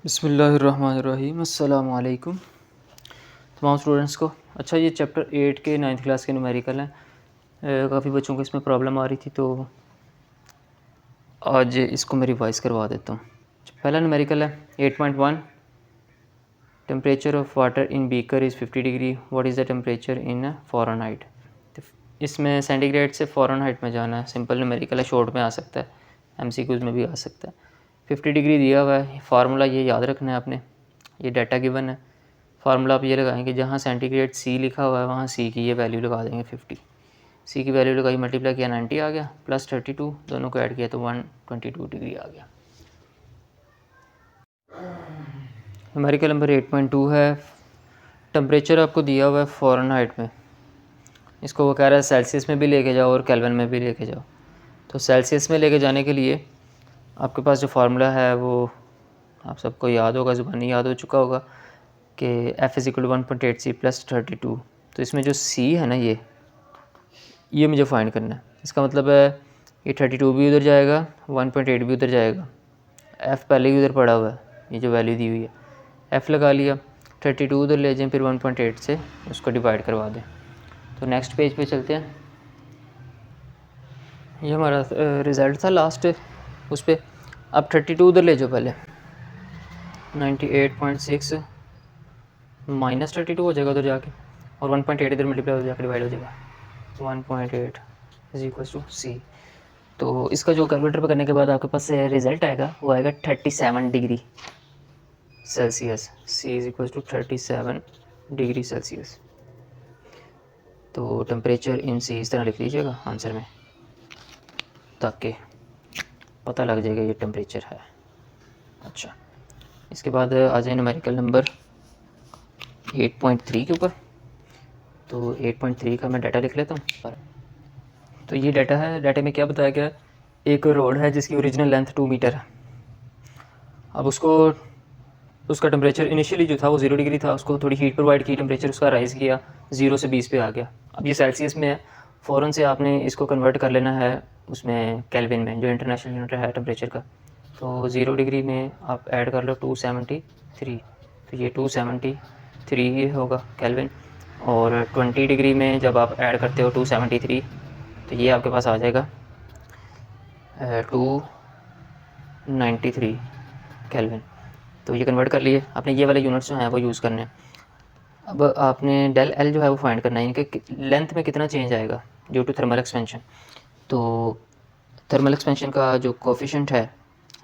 बिस्मिल्लाहिर्रहमानिर्रहीम अस्सलामु अलैकुम तमाम स्टूडेंट्स को। अच्छा, ये चैप्टर 8 के 9th क्लास के न्यूमेरिकल हैं। काफ़ी बच्चों को इसमें प्रॉब्लम आ रही थी तो आज इसको मैं रिवाइज़ करवा देता हूँ। पहला न्यूमेरिकल है 8.1। Temperature of water in beaker is 50 degree. What is the temperature in Fahrenheit. तो इसमें सेंटीग्रेड से फ़ारेनहाइट में जाना है। सिंपल न्यूमेरिकल है, शॉर्ट में आ सकता है, MCQs में भी आ सकता है। 50 डिग्री दिया हुआ है। फार्मूला ये याद रखना है आपने, ये डाटा गिवन है। फार्मूला आप ये लगाएंगे, जहाँ सेंटीग्रेड C लिखा हुआ है वहाँ C की ये वैल्यू लगा देंगे 50। C की वैल्यू लगाई, मल्टीप्लाई किया 90 आ गया, प्लस 32 दोनों को ऐड किया तो 122 डिग्री आ गया। न्यूमेरिकल नंबर 8.2 है। टेम्परेचर आपको दिया हुआ है फ़ारेनहाइट में। इसको वो कह रहा है सेल्सियस में भी लेके जाओ और केल्विन में भी लेके जाओ। तो सेल्सियस में लेके जाने के लिए आपके पास जो फार्मूला है वो आप सबको याद होगा, ज़ुबानी याद हो चुका होगा कि F = 1.8C + 32। तो इसमें जो C है ना, ये मुझे फाइंड करना है। इसका मतलब है ये 32 भी उधर जाएगा, 1.8 भी उधर जाएगा। F पहले ही उधर पड़ा हुआ है, ये जो वैल्यू दी हुई है। F लगा लिया, 32 उधर ले जाएं, फिर 1.8 से उसको डिवाइड करवा दें। तो नेक्स्ट पेज पे चलते हैं। ये हमारा रिज़ल्ट था लास्ट उस पर। अब 32 उधर ले जाओ पहले, 98.6 माइनस 32 हो जाएगा उधर जाके, और 1.8 इधर मल्टीप्लाई हो जाकर डिवाइड हो जाएगा। 1.8 = C। तो इसका जो कैलकुलेटर पर करने के बाद आपके पास रिज़ल्ट आएगा, वो आएगा 37 degree Celsius. C = 37 degree Celsius. तो टेम्परेचर इन C इस तरह लिख लीजिएगा आंसर में, ताकि पता लग जाएगा ये टेम्परेचर है। अच्छा, इसके बाद आ जाए न्यूमेरिकल नंबर 8.3 के ऊपर। तो 8.3 का मैं डाटा लिख लेता हूँ। तो ये डाटा है। डाटे में क्या बताया गया, एक रोड है जिसकी ओरिजिनल लेंथ 2 मीटर है। अब उसका टेम्परेचर इनिशियली जो था वो 0 डिग्री था, उसको थोड़ी हीट प्रोवाइड की, टेम्परेचर उसका राइज़ किया, 0 से 20 पे आ गया। अब ये सेल्सियस में है, फ़ौरन से आपने इसको कन्वर्ट कर लेना है उसमें केल्विन में, जो इंटरनेशनल यूनिट है टेम्परेचर का। तो 0 डिग्री में आप ऐड कर लो 273, तो ये 273 ये होगा केल्विन। और 20 डिग्री में जब आप ऐड करते हो 273, तो ये आपके पास आ जाएगा 293 केल्विन। तो ये कन्वर्ट कर लिए आपने। ये वाले यूनिट्स जो हैं वो यूज़ करने हैं। अब आपने डेल एल जो है वो फाइंड करना है, इनके लेंथ में कितना चेंज आएगा ड्यू टू थर्मल एक्सपेंशन। तो थर्मल एक्सपेंशन का जो कोफिशिएंट है,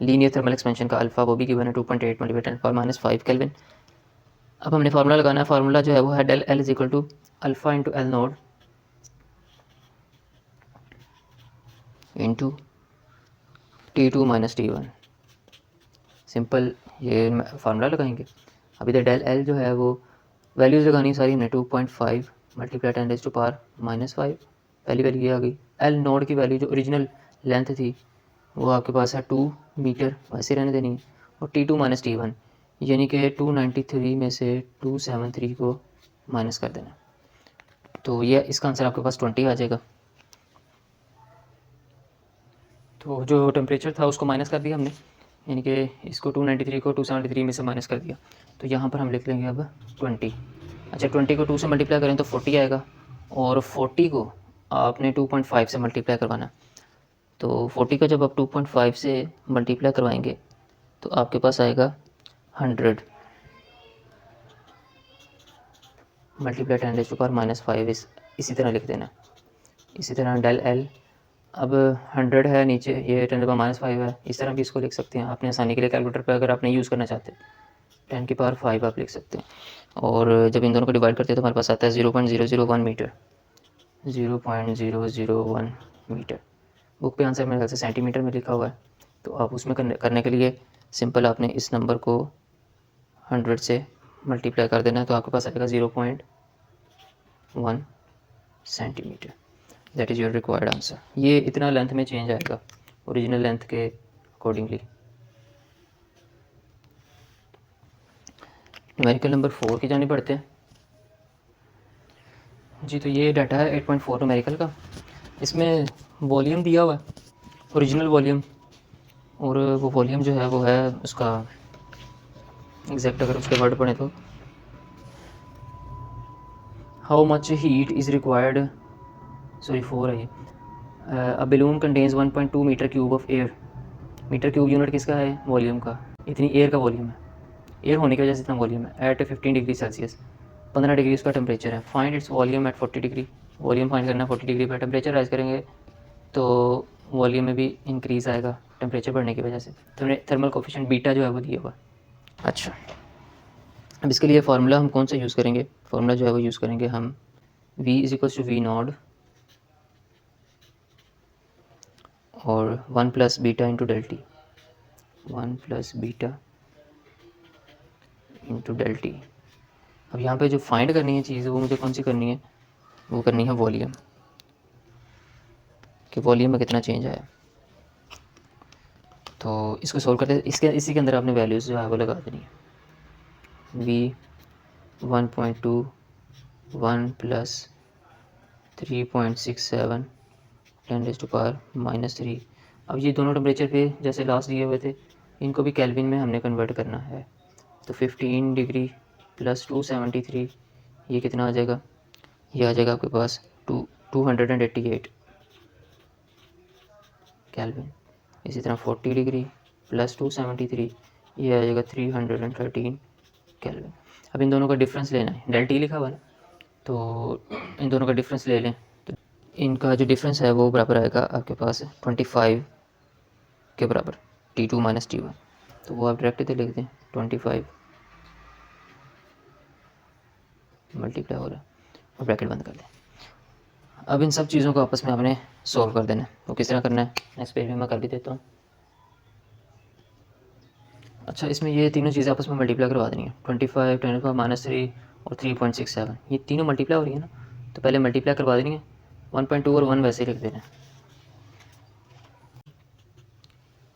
लीनियर थर्मल एक्सपेंशन का अल्फ़ा, वो भी गिवन है 2.8 × 10⁻⁵ केल्विन। अब हमने फार्मूला लगाना है। फार्मूला जो है वो है डेल एल = अल्फ़ा × L naught into T2 - T1। Simple ये फार्मूला लगाएंगे। अब इधर डेल एल जो है वो वैल्यूज़ लगानी सारी हमने, 2.5 × 10⁻⁵ पहली वैल्यू ये आ गई। एल नोड की वैल्यू जो ओरिजिनल लेंथ थी वो आपके पास है 2 मीटर, वैसे रहने देनी है। और T2 - T1 यानी कि 293 में से 273 को माइनस कर देना। तो ये इसका आंसर आपके पास 20 आ जाएगा। तो जो टेम्परेचर था उसको माइनस कर दिया हमने, यानी कि इसको 293 को 273 में से माइनस कर दिया। तो यहाँ पर हम लिख लेंगे अब 20। अच्छा, 20 को 2 से मल्टीप्लाई करें तो 40 आएगा, और 40 को आपने 2.5 से मल्टीप्लाई करवाना। तो 40 का जब आप 2.5 से मल्टीप्लाई करवाएंगे तो आपके पास आएगा 100 मल्टीप्लाई 10⁻⁵ इसी तरह लिख देना। इसी तरह डेल एल, अब 100 है नीचे, ये 10⁻⁵ है, इस तरह भी इसको लिख सकते हैं आपने आसानी के लिए। कैलकुलेटर पर अगर आपने यूज़ करना चाहते हैं 10⁵ आप लिख सकते हैं। और जब इन दोनों को डिवाइड करते हैं तो हमारे पास आता है 0.001 मीटर, 0.001 मीटर। बुक पे आंसर मेरे ख्याल से सेंटीमीटर में लिखा हुआ है। तो आप उसमें करने के लिए सिंपल आपने इस नंबर को 100 से मल्टीप्लाई कर देना है, तो आपके पास आएगा 0.1 centimetre. That is your required answer. ये इतना लेंथ में चेंज आएगा ओरिजिनल लेंथ के अकॉर्डिंगली। न्यूमेरिकल नंबर 4 की जाने पड़ते हैं जी। तो ये डाटा है 8.4 न्यूमेरिकल का। इसमें वॉल्यूम दिया हुआ है, ओरिजिनल वॉल्यूम, और वो वॉल्यूम जो है वो है उसका एग्जैक्ट अगर उसके वर्ड पढ़ें तो how much heat is required, sorry 4 है ये, a balloon contains 1.2 metre cube of air. Metre cube unit किसका है, वॉल्यूम का, इतनी एयर का वॉल्यूम है, एयर होने की वजह से इतना वॉल्यूम है। एट 15 डिग्री सेल्सियस, 15 डिग्री उसका टेम्परेचर है। Find its volume at 40 degree, volume find करना 40 डिग्री पर। टेम्परेचर राइज करेंगे तो वॉल्यूम में भी इंक्रीज़ आएगा टेम्परेचर बढ़ने की वजह से। तो थर्मल कोफिशिएंट बीटा जो है वो दिया हुआ। अच्छा, अब इसके लिए फार्मूला हम कौन सा यूज़ करेंगे, फार्मूला जो है वो यूज़ करेंगे हम V is equals to V naught और 1 plus beta into del T, 1 plus beta into del T. अब यहाँ पे जो फाइंड करनी है चीज़ वो मुझे कौन सी करनी है, वो करनी है वॉल्यूम, कि वॉल्यूम में कितना चेंज आया। तो इसको सोल्व करते इसी के अंदर आपने वैल्यूज़ जो है वो लगा देनी है। V 1.2 1 प्लस 3.67 10⁻³ अब ये दोनों टेम्परेचर पे जैसे लास्ट दिए हुए थे, इनको भी केल्विन में हमने कन्वर्ट करना है। तो 15 डिग्री प्लस 273, ये कितना आ जाएगा, ये आ जाएगा आपके पास 288 केल्विन। इसी तरह 40 डिग्री प्लस 273, ये आ जाएगा 313 केल्विन। अब इन दोनों का डिफरेंस लेना है, डेल टी लिखा हुआ है, तो इन दोनों का डिफरेंस ले लें। तो इनका जो डिफरेंस है वो बराबर आएगा आपके पास 25 के बराबर, T2 माइनस T1। तो वो आप डायरेक्ट इधर लिख दें, 25 मल्टीप्लाई हो रहा है और ब्रैकेट बंद कर दें। अब इन सब चीज़ों को आपस में आपने सॉल्व कर देना है। तो किस तरह करना है नेक्स्ट पेज में मैं कर भी देता हूँ। अच्छा, इसमें ये तीनों चीज़ें आपस में मल्टीप्लाई करवा देनी है, 25 25 माइनस 3 और 3.67, ये तीनों मल्टीप्लाई हो रही है ना, तो पहले मल्टीप्लाई करवा देनी है। 1.2 और 1 वैसे ही लिख देना है।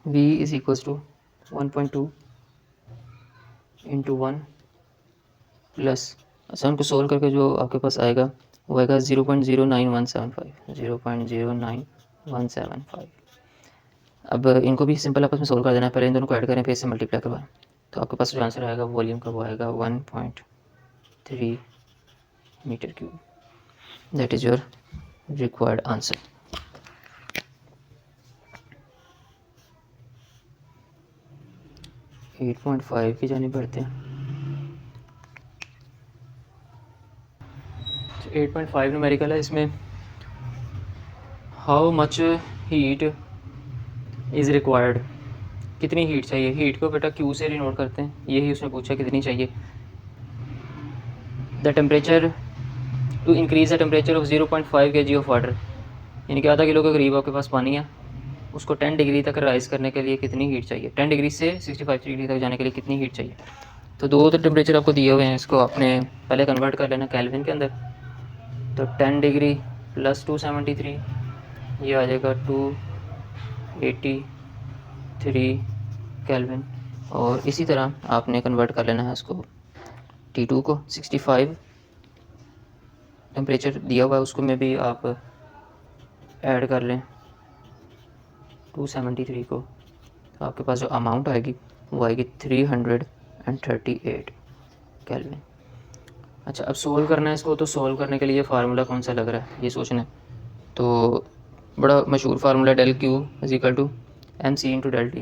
V is equals to 1.2 into 1 plus, अच्छा उनको सोल्व करके जो आपके पास आएगा वो आएगा 0.09175, 0.09175। अब इनको भी सिंपल आपस में सोल्व कर देना है, पहले इन दोनों को ऐड करें फिर इससे मल्टीप्लाई करवाएं। तो आपके पास जो आंसर आएगा वॉल्यूम का वो आएगा 1.3 metre cube. That is your required answer. Eight 8.5 की जाने बढ़ते हैं। 8.5 न्यूमेरिकल है, इसमें how much heat is required, कितनी हीट चाहिए। हीट को बेटा क्यू से डिनोट करते हैं, यही उसने पूछा कितनी चाहिए। The temperature to increase the temperature of 0.5 kg of water, यानी कि आधा किलो के करीब आपके पास पानी है, उसको 10 डिग्री तक राइज़ करने के लिए कितनी हीट चाहिए, 10 डिग्री से 65 डिग्री तक जाने के लिए कितनी हीट चाहिए। तो दो तो टेम्परेचर आपको दिए हुए हैं, इसको आपने पहले कन्वर्ट कर लेना केल्विन के अंदर। तो 10 डिग्री प्लस 273, ये आ जाएगा 283 केल्विन। और इसी तरह आपने कन्वर्ट कर लेना है उसको T2 को, 65 टेम्परेचर दिया हुआ है उसको में भी आप ऐड कर लें 273 को, तो आपके पास जो अमाउंट आएगी वो आएगी 338 केल्विन। अच्छा, अब सोल्व करना है इसको, तो सोल्व करने के लिए फार्मूला कौन सा लग रहा है ये सोचना है। तो बड़ा मशहूर formula del Q is equal to M C into del T.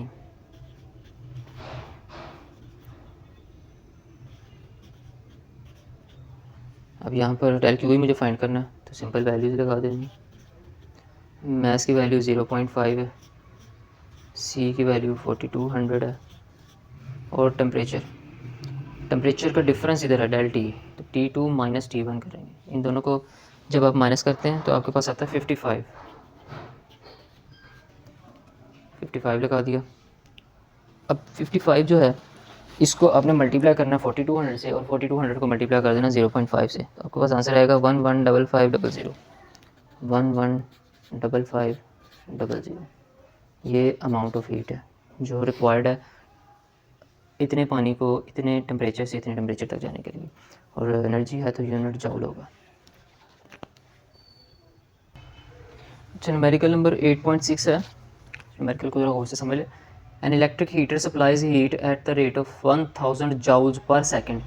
अब यहाँ पर डेल क्यू ही मुझे फाइंड करना है, तो सिंपल वैल्यूज लगा देनी। मैथ्स की वैल्यू 0.5 है, सी की वैल्यू 4200 है, और टेम्परेचर का डिफरेंस इधर है डेल टी, तो T2 माइनस T1 करेंगे। इन दोनों को जब आप माइनस करते हैं तो आपके पास आता है 55 लगा दिया। अब 55 जो है इसको आपने मल्टीप्लाई करना 4200 से, और 4200 को मल्टीप्लाई कर देना 0.5 से, तो आपके पास आंसर आएगा 115500, 115500। ये अमाउंट ऑफ हीट है जो रिक्वायर्ड है इतने पानी को इतने टेम्परेचर से इतने टेम्परेचर तक जाने के लिए, और एनर्जी है तो यूनिट जूल होगा। अच्छा, न्यूमेरिकल नंबर 8.6 है, न्यूमेरिकल को जरा गौर से समझ लें। An electric heater supplies heat at the rate of 1000 joules पर सेकेंड।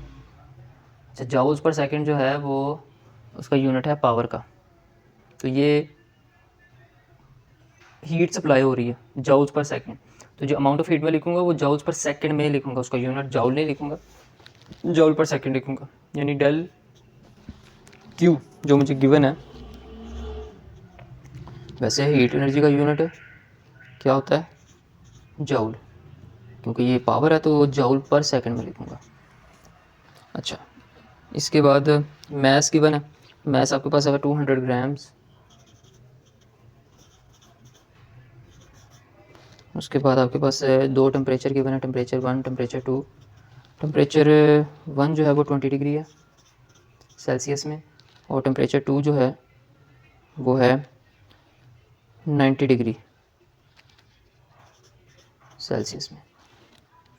अच्छा, जाउल्स पर सेकेंड जो है वो उसका यूनिट है पावर का। तो ये हीट सप्लाई हो रही है जाउल्स पर सेकेंड, तो जो अमाउंट ऑफ हीट में लिखूंगा वो जाउल्स पर सेकेंड में लिखूंगा, उसका यूनिट जाउल नहीं लिखूंगा, जाउल पर सेकेंड लिखूंगा। यानी डेल क्यू जो मुझे गिवन है, वैसे हीट एनर्जी का यूनिट क्या होता है जाउल, क्योंकि ये पावर है तो जाउल पर सेकंड में लिखूंगा। अच्छा, इसके बाद मैस गिवन है, मैस आपके पास है 200 ग्राम्स। उसके बाद आपके पास दो टेम्परेचर गिवन है, टेम्परेचर 1 टेम्परेचर 2। टेम्परेचर 1 जो है वो 20 डिग्री है सेल्सियस में, और टेम्परेचर 2 जो है वो है 90 डिग्री सेल्सियस में।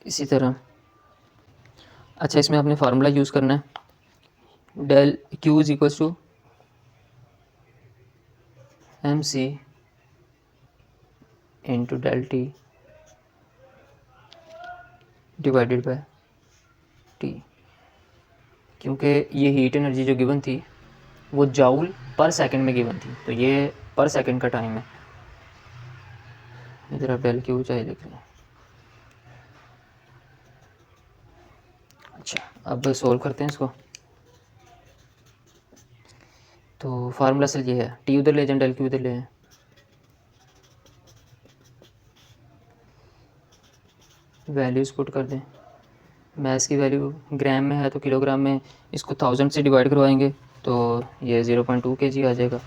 इसी तरह अच्छा, इसमें आपने फार्मूला यूज़ करना है, del Q is equals to M C into del T divided by T, क्योंकि ये हीट एनर्जी जो गिवन थी वो जाउल पर सेकंड में गिवन थी, तो ये पर सेकंड का टाइम है। इधर आप डेल क्यू चाहिए लिख लें। अच्छा, अब सोल्व करते हैं इसको। तो फार्मूला असल ये है, टी उधर ले जाएं, डेल क्यू उधर ले आएं। वैल्यूज़ पुट कर दें, मैस की वैल्यू ग्राम में है तो किलोग्राम में, इसको 1000 से डिवाइड करवाएंगे तो ये 0.2 kg आ जाएगा।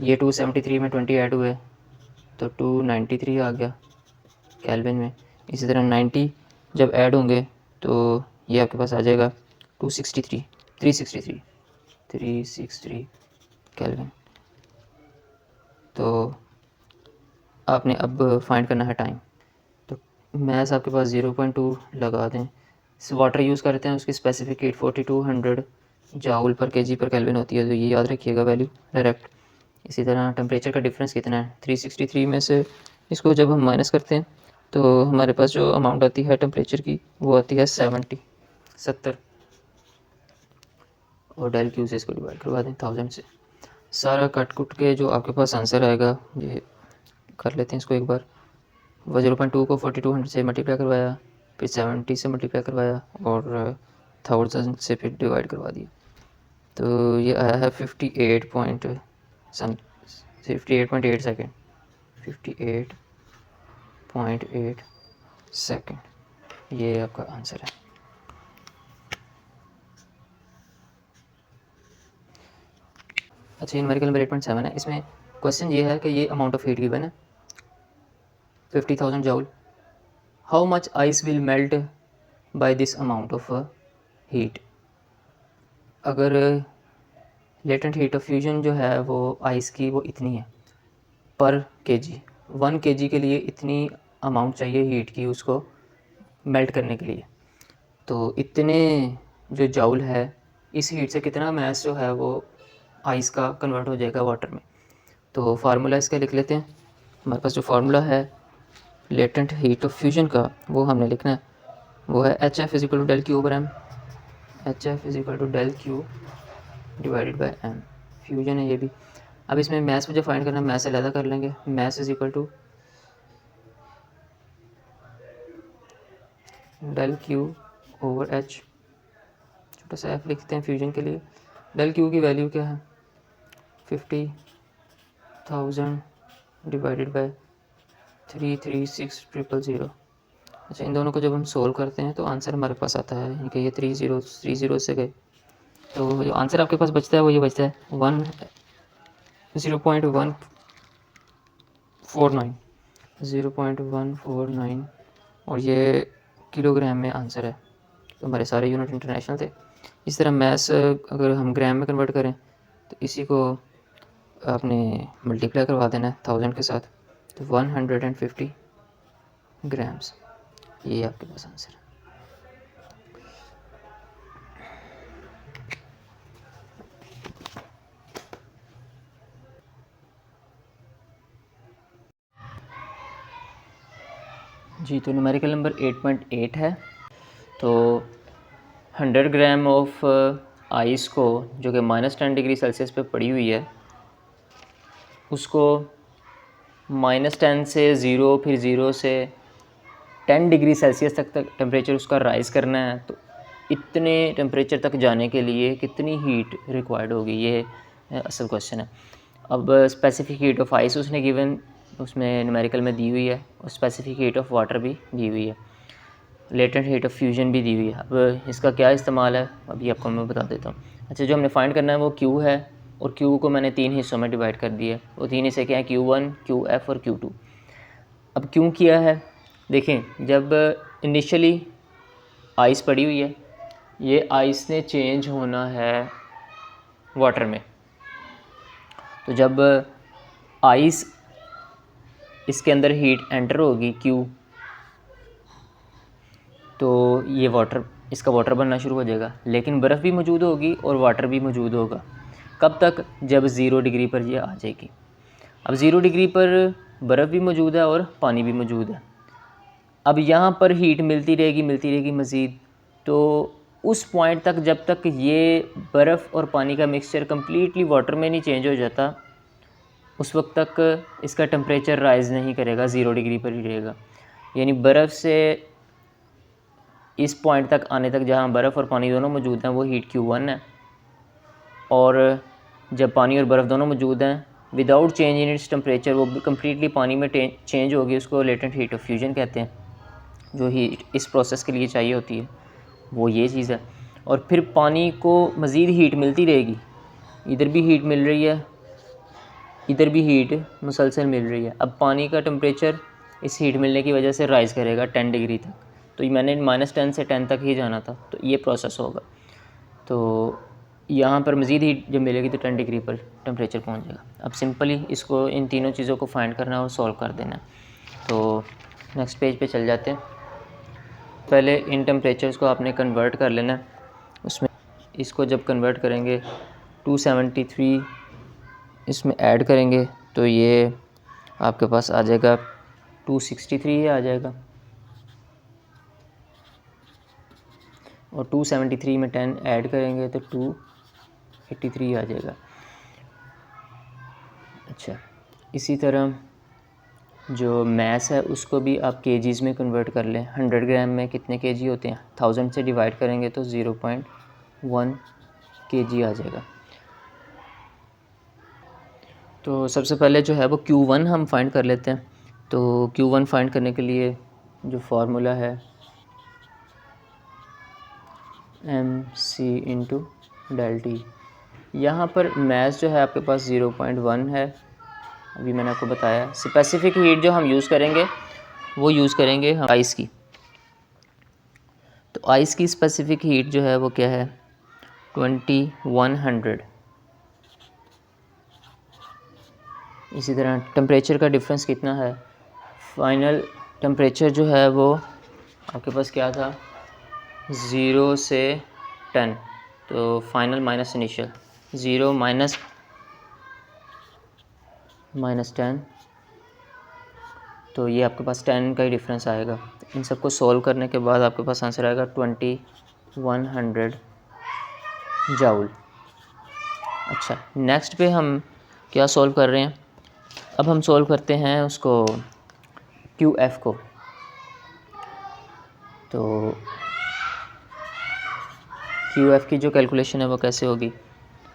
ये 273 में 20 ऐड हुए तो 293 आ गया केल्विन में। इसी तरह 90 जब ऐड होंगे तो ये आपके पास आ जाएगा 363 केल्विन। तो आपने अब फाइंड करना है टाइम, तो मैथ्स आपके पास 0.2 लगा दें। वाटर यूज़ करते हैं, उसकी स्पेसिफिक हीट 4200 जाउल पर केजी पर केल्विन होती है, तो ये याद रखिएगा वैल्यू डायरेक्ट। इसी तरह टेम्परेचर का डिफरेंस कितना है, 363 में से इसको जब हम माइनस करते हैं तो हमारे पास जो अमाउंट आती है टेम्परेचर की वो आती है 70, और डेल क्यू से इसको डिवाइड करवा दें 1000 से। सारा कट कुट के जो आपके पास आंसर आएगा, ये कर लेते हैं इसको एक बार। 0.2 को 4200 से मल्टीप्लाई करवाया, फिर 70 से मल्टीप्लाई करवाया और 1000 से फिर डिवाइड करवा दिया, तो ये आया है 58.8 सेकेंड, 58.8 सेकेंड, ये आपका आंसर है। अच्छा, न्यूमेरिकल नंबर 8.7 है, इसमें क्वेश्चन ये है कि ये अमाउंट ऑफ हीट गिवन है 50,000 joule, how much ice will melt by this amount of heat. अगर लेटेंट हीट ऑफ फ्यूजन जो है वो आइस की वो इतनी है पर केजी, 1 kg के लिए इतनी अमाउंट चाहिए हीट की उसको मेल्ट करने के लिए, तो इतने जो जाउल है इस हीट से कितना मैस जो है वो आइस का कन्वर्ट हो जाएगा वाटर में। तो फार्मूला इसका लिख लेते हैं। हमारे पास जो फार्मूला है लेटेंट हीट ऑफ फ्यूजन का वो हमने लिखना है, वो है H F is equal to del Q over M, H F is equal to del Q divided by M, fusion है ये भी। अब इसमें मैस मुझे फाइंड करना है, मैस अलग कर लेंगे, mass is equal to del Q over H, छोटा सा एफ लिखते हैं फ्यूजन के लिए। डेल क्यू की वैल्यू क्या है 50,000 डिवाइडेड बाय 336,000। अच्छा, इन दोनों को जब हम सोल्व करते हैं तो आंसर हमारे पास आता है, यानी कि ये 30 से गए, तो जो आंसर आपके पास बचता है वो ये बचता है 0.149 और ये किलोग्राम में आंसर है। तो हमारे सारे यूनिट इंटरनेशनल थे। इस तरह मैथ्स अगर हम ग्राम में कन्वर्ट करें तो इसी को आपने मल्टीप्लाई करवा देना है 1000 के साथ, तो 150 ग्राम्स, ये आपके पास आंसर है। जी, तो न्यूमेरिकल नंबर 8.8 है। तो 100 ग्राम ऑफ आइस को, जो कि -10 डिग्री सेल्सियस पे पड़ी हुई है, उसको -10 से 0, फिर 0 से 10 डिग्री सेल्सियस तक टेम्परेचर उसका राइज़ करना है। तो इतने टेम्परेचर तक जाने के लिए कितनी हीट रिक्वायर्ड होगी, ये असल क्वेश्चन है। अब स्पेसिफिक हीट ऑफ आइस उसने गिवन, उसमें न्यूमेरिकल में दी हुई है, और स्पेसिफिक हीट ऑफ वाटर भी दी हुई है, लेटेंट हीट ऑफ फ्यूजन भी दी हुई है। अब इसका क्या इस्तेमाल है अभी आपको मैं बता देता हूँ। अच्छा, जो हमने फाइंड करना है वो Q है, और Q को मैंने 3 हिस्सों में डिवाइड कर दिया है। वो 3 हिस्से क्या हैं, Q1, QF और Q2। अब क्यों किया है, देखें, जब इनिशियली आइस पड़ी हुई है, ये आइस ने चेंज होना है वाटर में। तो जब आइस इसके अंदर हीट एंटर होगी Q, तो ये वाटर, इसका वाटर बनना शुरू हो जाएगा, लेकिन बर्फ़ भी मौजूद होगी और वाटर भी मौजूद होगा। कब तक, जब 0 डिग्री पर ये आ जाएगी। अब 0 डिग्री पर बर्फ़ भी मौजूद है और पानी भी मौजूद है। अब यहाँ पर हीट मिलती रहेगी मज़ीद। तो उस पॉइंट तक, जब तक ये बर्फ़ और पानी का मिक्सचर कम्प्लीटली वाटर में नहीं चेंज हो जाता, उस वक्त तक इसका टेम्परेचर राइज़ नहीं करेगा, 0 डिग्री पर ही रहेगा। यानी बर्फ़ से इस पॉइंट तक आने तक, जहाँ बर्फ़ और पानी दोनों मौजूद हैं, वो हीट Q1 है। और जब पानी और बर्फ़ दोनों मौजूद हैं, without change in its temperature, वो कम्प्लीटली पानी में चेंज होगी, उसको लेटेंट हीट ऑफ फ्यूजन कहते हैं। जो हीट इस प्रोसेस के लिए चाहिए होती है वो ये चीज़ है। और फिर पानी को मज़ीद हीट मिलती रहेगी, इधर भी हीट मिल रही है, इधर भी हीट मुसलसल मिल रही है। अब पानी का टेम्परेचर इस हीट मिलने की वजह से राइज़ करेगा 10 डिग्री तक। तो ये मैंने -10 से 10 तक ही जाना था, तो ये प्रोसेस होगा। तो यहाँ पर मज़ीद हीट जब मिलेगी तो 10 डिग्री पर टेम्परेचर पहुँच जाएगा। अब सिंपली इसको, इन तीनों चीज़ों को फाइंड करना है और सॉल्व कर देना है। तो नेक्स्ट पेज पे चल जाते हैं। पहले इन टेम्परेचर्स को आपने कन्वर्ट कर लेना है। उसमें इसको जब कन्वर्ट करेंगे 273 इसमें ऐड करेंगे तो ये आपके पास आ जाएगा 263 आ जाएगा, और 273 में 10 ऐड करेंगे तो 283 आ जाएगा। अच्छा, इसी तरह जो मैस है उसको भी आप केजीज़ में कन्वर्ट कर लें। 100 ग्राम में कितने केजी होते हैं, 1000 से डिवाइड करेंगे तो 0.1 केजी आ जाएगा। तो सबसे पहले जो है वो Q1 हम फाइंड कर लेते हैं। तो Q1 फाइंड करने के लिए जो फार्मूला है mc इंटू डेल टी। यहाँ पर मैस जो है आपके पास 0.1 है, अभी मैंने आपको बताया। स्पेसिफिक हीट जो हम यूज़ करेंगे वो यूज़ करेंगे हम आइस की। तो आइस की स्पेसिफिक हीट जो है वो क्या है, 2100। इसी तरह टेम्परेचर का डिफरेंस कितना है, फाइनल टेम्परेचर जो है वो आपके पास क्या था, 0 से 10। तो फाइनल माइनस इनिशियल, 0 माइनस 10, तो ये आपके पास 10 का ही डिफरेंस आएगा। इन सबको सॉल्व करने के बाद आपके पास आंसर आएगा 2100 जाउल। अच्छा, नेक्स्ट पे हम क्या सॉल्व कर रहे हैं, अब हम सॉल्व करते हैं उसको QF को। तो QF की जो कैलकुलेशन है वो कैसे होगी,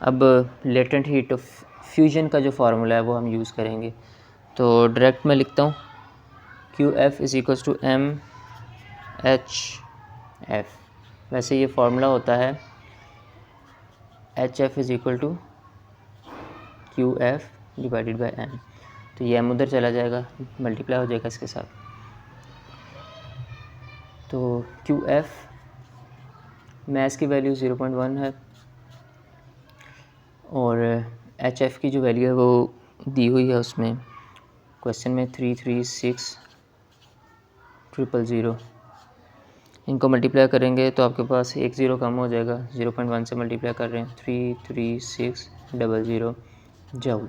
अब लेटेंट हीट ऑफ फ्यूजन का जो फार्मूला है वो हम यूज़ करेंगे। तो डायरेक्ट मैं लिखता हूँ QF is equals to MHF। वैसे ये फार्मूला होता है HF is equal to QF divided by M। तो ये M उधर चला जाएगा, मल्टीप्लाई हो जाएगा इसके साथ। तो QF मैस की वैल्यू 0.1 है, और HF की जो वैल्यू है वो दी हुई है उसमें क्वेश्चन में 336000। इनको मल्टीप्लाई करेंगे तो आपके पास एक ज़ीरो कम हो जाएगा, 0.1 से मल्टीप्लाई कर रहे हैं, 33600 जाउल।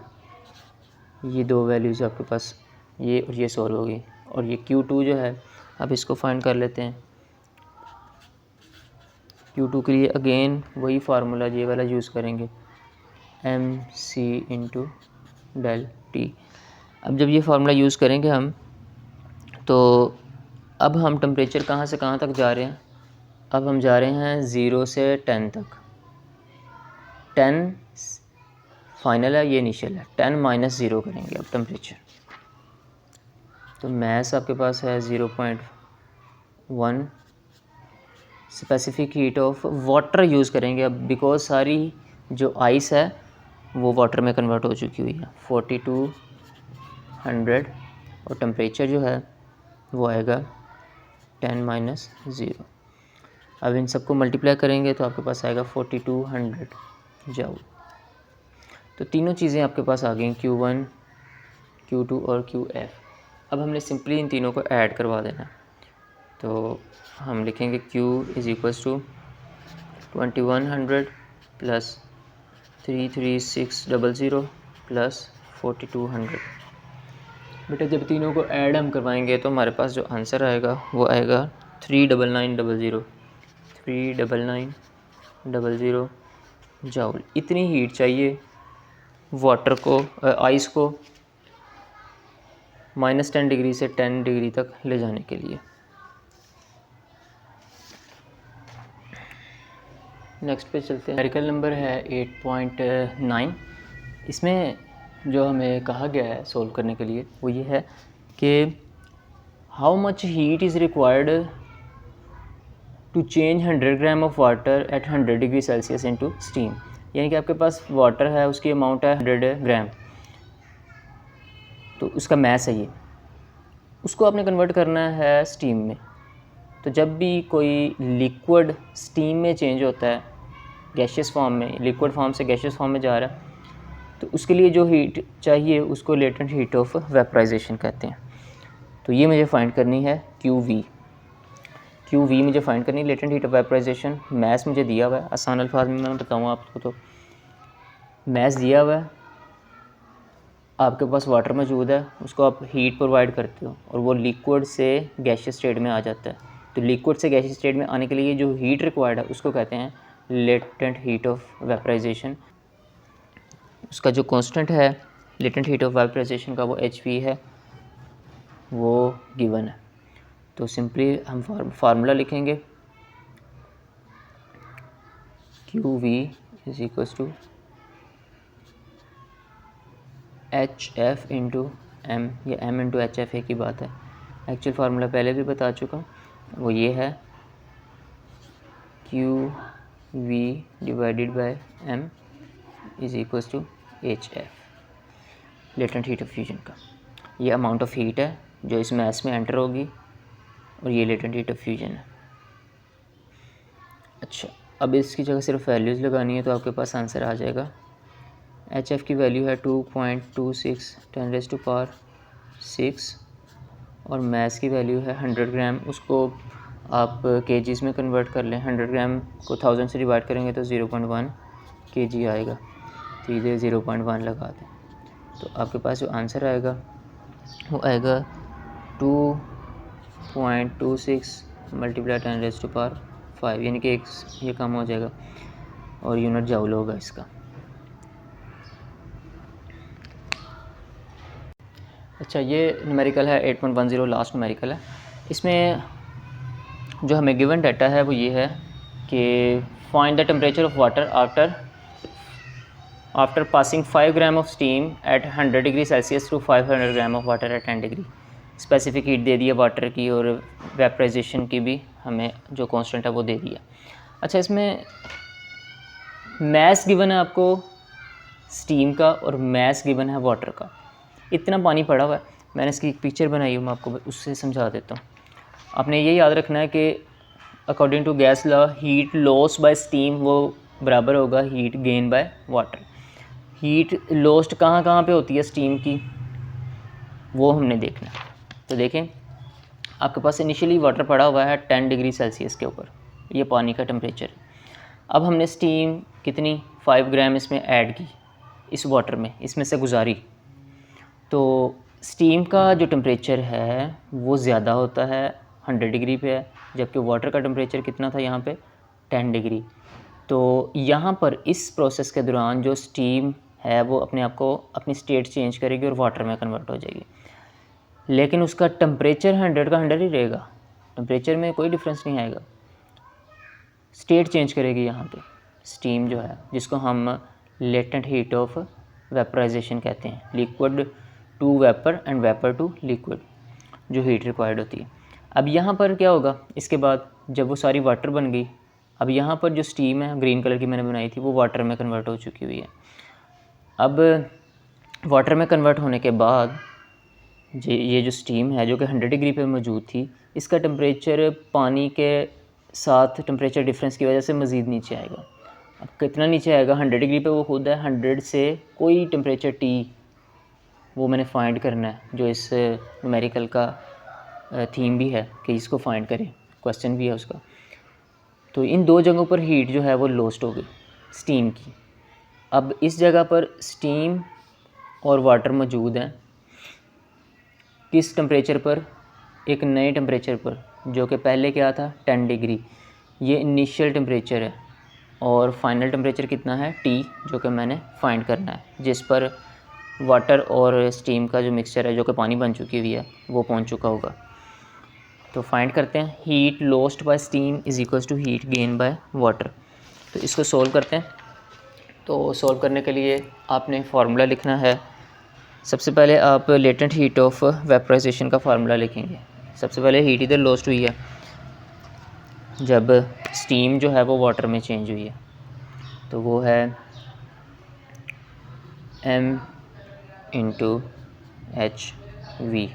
ये दो वैल्यूज़ आपके पास, ये और ये सॉल्व होगी। और ये Q2 जो है अब इसको फाइंड कर लेते हैं। Q2 के लिए अगेन वही फार्मूला ये वाला यूज़ करेंगे, mc इंटू डेल टी। अब जब ये फार्मूला यूज़ करेंगे हम, तो अब हम टेम्परेचर कहाँ से कहाँ तक जा रहे हैं? अब हम जा रहे हैं 0 से 10 तक। 10 फाइनल है, ये इनिशियल है। 10 माइनस 0 करेंगे अब टेम्परेचर। तो मैस आपके पास है 0.1। Specific heat of water use करेंगे अब, बिकॉज सारी जो आइस है वो वाटर में कन्वर्ट हो चुकी हुई है। 4200 और टेम्परेचर जो है वो आएगा 10 माइनस 0। अब इन सबको मल्टीप्लाई करेंगे तो आपके पास आएगा 4200 जाओ। तो तीनों चीज़ें आपके पास आ गई, Q1, Q2 और QF। अब हमने सिंपली इन तीनों को ऐड करवा देना। तो हम लिखेंगे Q is equals to 2100 plus 33600 plus 4200। बेटा जब तीनों को ऐड हम करवाएंगे तो हमारे पास जो आंसर आएगा वो आएगा 39900 39900 जाउल। इतनी हीट चाहिए वाटर को, आइस को -10 डिग्री से 10 डिग्री तक ले जाने के लिए। नेक्स्ट पे चलते हैं। न्यूमेरिकल नंबर है 8.9। इसमें जो हमें कहा गया है सोल्व करने के लिए वो ये है कि how much heat is required to change 100 gram of water at 100 degree Celsius into steam. यानी कि आपके पास वाटर है, उसकी अमाउंट है 100 ग्राम, तो उसका मैस है ये, उसको आपने कन्वर्ट करना है स्टीम में। तो जब भी कोई लिक्विड स्टीम में चेंज होता है, गैशियस फॉर्म में, लिक्विड फॉर्म से गैशियस फॉर्म में जा रहा है, तो उसके लिए जो हीट चाहिए उसको लेटेंट हीट ऑफ वेपराइजेशन कहते हैं। तो ये मुझे फाइंड करनी है QV मुझे फाइंड करनी है, latent heat of vaporisation. Mass मुझे दिया हुआ है, आसान अल्फाज में मैं बताऊँ आपको, तो मैस दिया हुआ है, आपके पास वाटर मौजूद है, उसको आप हीट प्रोवाइड करते हो और वो लिक्विड से गैशियस स्टेट में आ जाता है। तो लिक्विड से गैशियस स्टेट में आने के लिए जो हीट रिक्वायर्ड है उसको कहते हैं लेटेंट हीट ऑफ वेपराइजेशन। उसका जो कांस्टेंट है लेटेंट हीट ऑफ वेपराइजेशन का वो HV है, वो गिवन है। तो सिंपली हम फार्मूला लिखेंगे QV is equals to HF into M, या M इंटू HF एक ही बात है। एक्चुअल फार्मूला पहले भी बता चुका हूँ, वो ये है QV divided by M is equals to HF, latent heat of fusion का। ये अमाउंट ऑफ हीट है जो इस मैस में एंटर होगी और ये लेटेंट हीट ऑफ फ्यूजन है। अच्छा, अब इसकी जगह सिर्फ वैल्यूज़ लगानी है तो आपके पास आंसर आ जाएगा। HF की वैल्यू है 2.26 10⁻⁶ और मैस की वैल्यू है 100 ग्राम। उसको आप केजीज़ में कन्वर्ट कर लें, 100 ग्राम को 1000 से डिवाइड करेंगे तो 0.1 kg आएगा। तो इधर 0.1 लगा दें तो आपके पास जो आंसर आएगा वो आएगा 2.26 मल्टीप्लाई 10⁵, यानी कि ये कम हो जाएगा और यूनिट जाउल होगा इसका। अच्छा, ये न्यूमेरिकल है 8.10, लास्ट न्यूमेरिकल है। इसमें जो हमें गिवन डाटा है वो ये है कि find the temperature of water after passing 5 gram of steam at 100 degree Celsius to 500 gram of water at 10 degree. Specific heat दे दिया वाटर की और वेपराइजेशन की भी हमें जो कांस्टेंट है वो दे दिया। अच्छा, इसमें मैस गिवन है आपको स्टीम का और मैस गिवन है वाटर का। इतना पानी पड़ा हुआ है, मैंने इसकी एक पिक्चर बनाई है, मैं आपको उससे समझा देता हूँ। आपने ये याद रखना है कि according to gas law heat loss by steam वो बराबर होगा heat gain by water. Heat lost कहाँ कहाँ पे होती है स्टीम की, वो हमने देखना है। तो देखें, आपके पास इनिशियली वाटर पड़ा हुआ है 10 डिग्री सेल्सियस के ऊपर, ये पानी का टेम्परेचर है। अब हमने स्टीम कितनी 5 ग्राम इसमें ऐड की, इस वाटर में इसमें से गुजारी, तो स्टीम का जो टेम्परेचर है वो ज़्यादा होता है 100 डिग्री पे है, जबकि वाटर का टेम्परेचर कितना था यहाँ पे 10 डिग्री। तो यहाँ पर इस प्रोसेस के दौरान जो स्टीम है वो अपने आप को अपनी स्टेट चेंज करेगी और वाटर में कन्वर्ट हो जाएगी, लेकिन उसका टेम्परेचर 100 का 100 ही रहेगा, टेम्परेचर में कोई डिफरेंस नहीं आएगा। स्टेट चेंज करेगी यहाँ पे स्टीम जो है, जिसको हम लेटेंट हीट ऑफ वेपराइजेशन कहते हैं, liquid to vapour and vapour to liquid, जो हीट रिक्वायर्ड होती है। अब यहाँ पर क्या होगा, इसके बाद जब वो सारी वाटर बन गई, अब यहाँ पर जो स्टीम है ग्रीन कलर की मैंने बनाई थी वो वाटर में कन्वर्ट हो चुकी हुई है। अब वाटर में कन्वर्ट होने के बाद ये जो स्टीम है जो कि 100 डिग्री पे मौजूद थी, इसका टेम्परेचर पानी के साथ टेम्परेचर डिफरेंस की वजह से मज़ीद नीचे आएगा। अब कितना नीचे आएगा, 100 डिग्री पे वो खुद है, 100 से कोई टेम्परेचर टी वो मैंने फाइंड करना है, जो इस न्यूमेरिकल का थीम भी है कि इसको फाइंड करें, क्वेश्चन भी है उसका। तो इन दो जगहों पर हीट जो है वो लॉस्ट हो गई स्टीम की। अब इस जगह पर स्टीम और वाटर मौजूद हैं किस टेम्परेचर पर, एक नए टेम्परेचर पर, जो कि पहले क्या था 10 डिग्री। ये इनिशियल टेम्परेचर है और फाइनल टेम्परेचर कितना है टी, जो कि मैंने फाइंड करना है, जिस पर वाटर और स्टीम का जो मिक्सचर है जो कि पानी बन चुकी हुई है वो पहुंच चुका होगा। तो फाइंड करते हैं, heat lost by steam is equals to heat gain by water. तो इसको सॉल्व करते हैं। तो सॉल्व करने के लिए आपने फार्मूला लिखना है। सबसे पहले आप लेटेंट हीट ऑफ वेपराइजेशन का फार्मूला लिखेंगे। सबसे पहले हीट इधर लॉस्ट हुई है जब स्टीम जो है वो वाटर में चेंज हुई है, तो वो है m इंटू एच वी।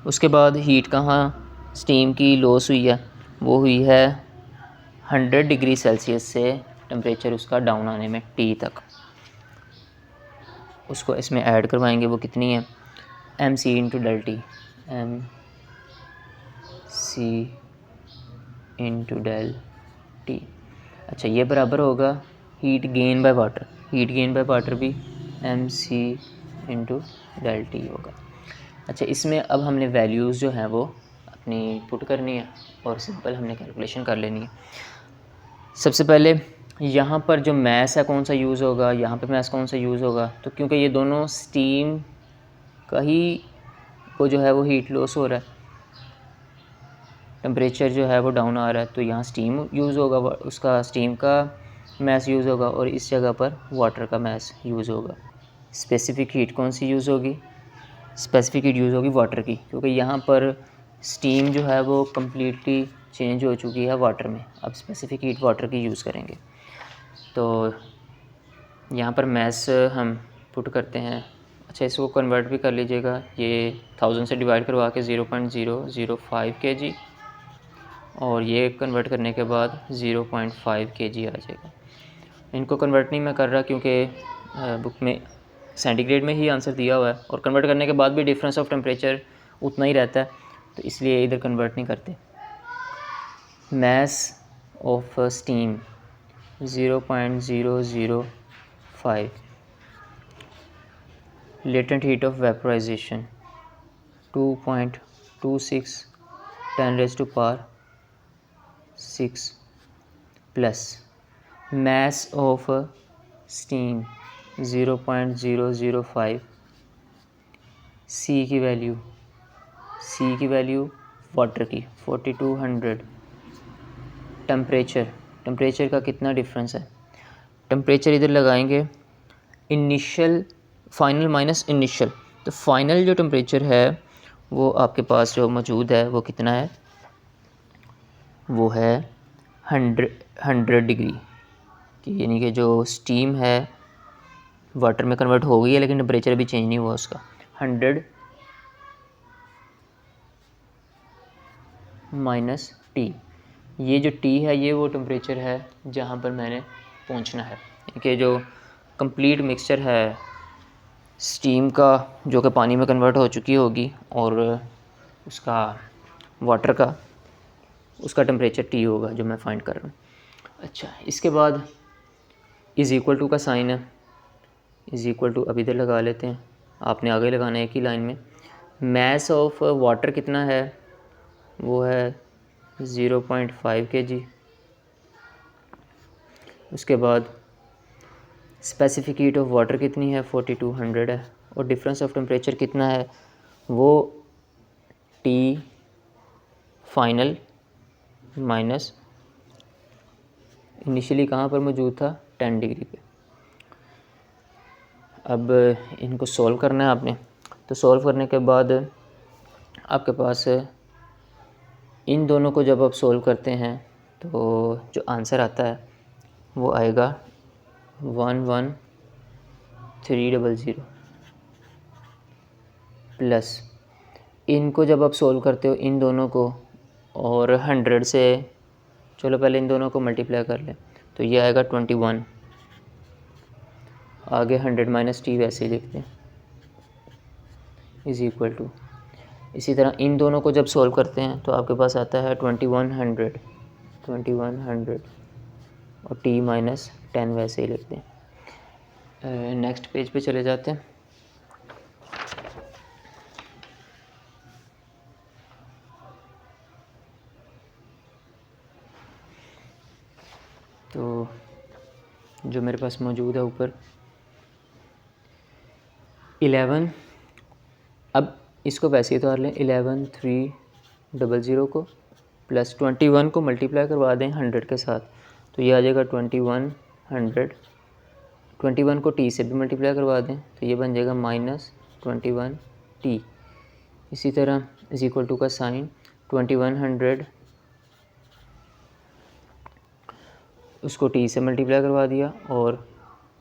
उसके बाद हीट कहाँ स्टीम की लॉस हुई है, वो हुई है 100 डिग्री सेल्सियस से टेम्परेचर उसका डाउन आने में T तक। उसको इसमें ऐड करवाएंगे, वो कितनी है M C into del T, M C into del T. अच्छा, ये बराबर होगा heat gain by water, heat gain by water भी M C into del T होगा। अच्छा, इसमें अब हमने वैल्यूज़ जो हैं वो अपनी पुट करनी है और सिंपल हमने कैलकुलेशन कर लेनी है। सबसे पहले यहाँ पर जो मैस है कौन सा यूज़ होगा, यहाँ पे मैस कौन सा यूज़ होगा, तो क्योंकि ये दोनों स्टीम का ही को जो है वो हीट लॉस हो रहा है, टेम्परेचर जो है वो डाउन आ रहा है, तो यहाँ स्टीम यूज़ होगा, उसका स्टीम का मैस यूज़ होगा और इस जगह पर वाटर का मैस यूज़ होगा। स्पेसिफ़िक हीट कौन सी यूज़ होगी, स्पेसिफ़िक हीट यूज़ होगी वाटर की, क्योंकि यहाँ पर स्टीम जो है वो कम्प्लीटली चेंज हो चुकी है वाटर में। अब स्पेसिफ़िक हीट वाटर की यूज़ करेंगे। तो यहाँ पर मैस हम पुट करते हैं। अच्छा, इसको कन्वर्ट भी कर लीजिएगा, ये 1000 से डिवाइड करवा के 0.005 kg और ये कन्वर्ट करने के बाद 0.5 kg आ जाएगा। इनको कन्वर्ट नहीं मैं कर रहा क्योंकि बुक में सेंटीग्रेड में ही आंसर दिया हुआ है और कन्वर्ट करने के बाद भी डिफरेंस ऑफ टेम्परेचर उतना ही रहता है, तो इसलिए इधर कन्वर्ट नहीं करते। Mass of steam 0.005, latent heat of vaporisation 2.26 10⁻⁶ plus mass of steam 0.005, C की वैल्यू वाटर की 4200, टेम्परेचर का कितना डिफरेंस है, टेम्परेचर इधर लगाएंगे इनिशियल फाइनल माइनस इनिशियल, तो फाइनल जो टेम्परेचर है वो आपके पास जो मौजूद है वो कितना है, वो है 100 डिग्री की, यानी कि जो स्टीम है वाटर में कन्वर्ट हो गई है लेकिन टेम्परेचर अभी चेंज नहीं हुआ उसका। 100 माइनस टी, ये जो टी है ये वो टेम्परेचर है जहाँ पर मैंने पहुँचना है, कि जो कंप्लीट मिक्सचर है स्टीम का जो कि पानी में कन्वर्ट हो चुकी होगी और उसका वाटर का, उसका टेम्परेचर टी होगा जो मैं फाइंड कर रहा हूँ। अच्छा, इसके बाद इज़ इक्वल टू का साइन है, इज़ इक्वल टू अब इधर लगा लेते हैं, आपने आगे लगाना है एक ही लाइन में। मैस ऑफ वाटर कितना है वो है 0.5 kg। उसके बाद स्पेसिफिक हीट ऑफ वाटर कितनी है, 4200 है। और डिफरेंस ऑफ टेम्परेचर कितना है, वो टी फाइनल माइनस इनिशियली कहाँ पर मौजूद था, 10 डिग्री पे। अब इनको सॉल्व करना है आपने। तो सॉल्व करने के बाद आपके पास इन दोनों को जब आप सॉल्व करते हैं तो जो आंसर आता है वो आएगा 11300 प्लस इनको जब आप सॉल्व करते हो इन दोनों को और 100 से, चलो पहले इन दोनों को मल्टीप्लाई कर लें, तो ये आएगा 21। आगे 100 माइनस टी वैसे ही लिखते हैं इज़ इक्वल टू। इसी तरह इन दोनों को जब सॉल्व करते हैं तो आपके पास आता है 2100 और टी माइनस 10 वैसे ही लिखते हैं। नेक्स्ट पेज पे चले जाते हैं। तो जो मेरे पास मौजूद है ऊपर 11, अब इसको वैसे ही उतार लें, 11300 को प्लस 21 को मल्टीप्लाई करवा दें 100 के साथ, तो ये आ जाएगा 2100। 21 को टी से भी मल्टीप्लाई करवा दें तो ये बन जाएगा -21 टी। इसी तरह इज इक्वल टू का साइन 2100 उसको टी से मल्टीप्लाई करवा दिया और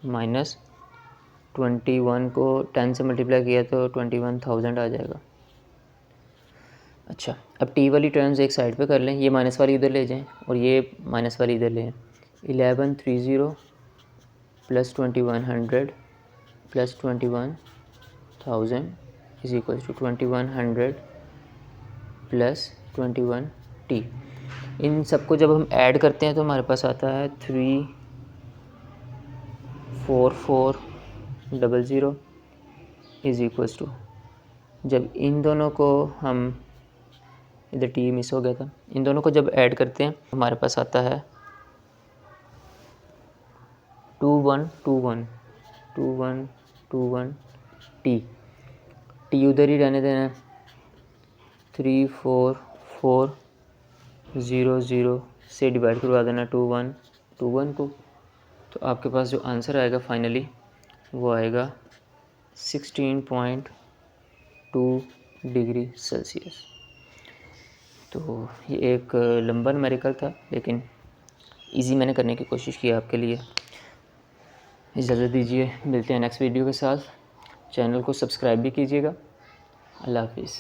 -21 को 10 से मल्टीप्लाई किया तो 21,000 आ जाएगा। अच्छा, अब टी वाली टर्म्स एक साइड पे कर लें, ये माइनस वाली इधर ले जाएं और ये माइनस वाली इधर ले आएं। 1130 plus 2100 plus 21,000 is equal to 2100 plus 21 T. इन सबको जब हम ऐड करते हैं तो हमारे पास आता है 34400 इज इक्वल्स टू, जब इन दोनों को हम, इधर टी मिस हो गया था, इन दोनों को जब ऐड करते हैं हमारे पास आता है 2121 टी। टी उधर ही रहने देना, 34400 से डिवाइड करवा देना 2121 को, तो आपके पास जो आंसर आएगा फाइनली वो आएगा 16.2 डिग्री सेल्सियस। तो ये एक लंबा न्यूमेरिकल था लेकिन इजी मैंने करने की कोशिश की आपके लिए। इजाज़त दीजिए, मिलते हैं नेक्स्ट वीडियो के साथ। चैनल को सब्सक्राइब भी कीजिएगा। अल्लाह हाफिज़।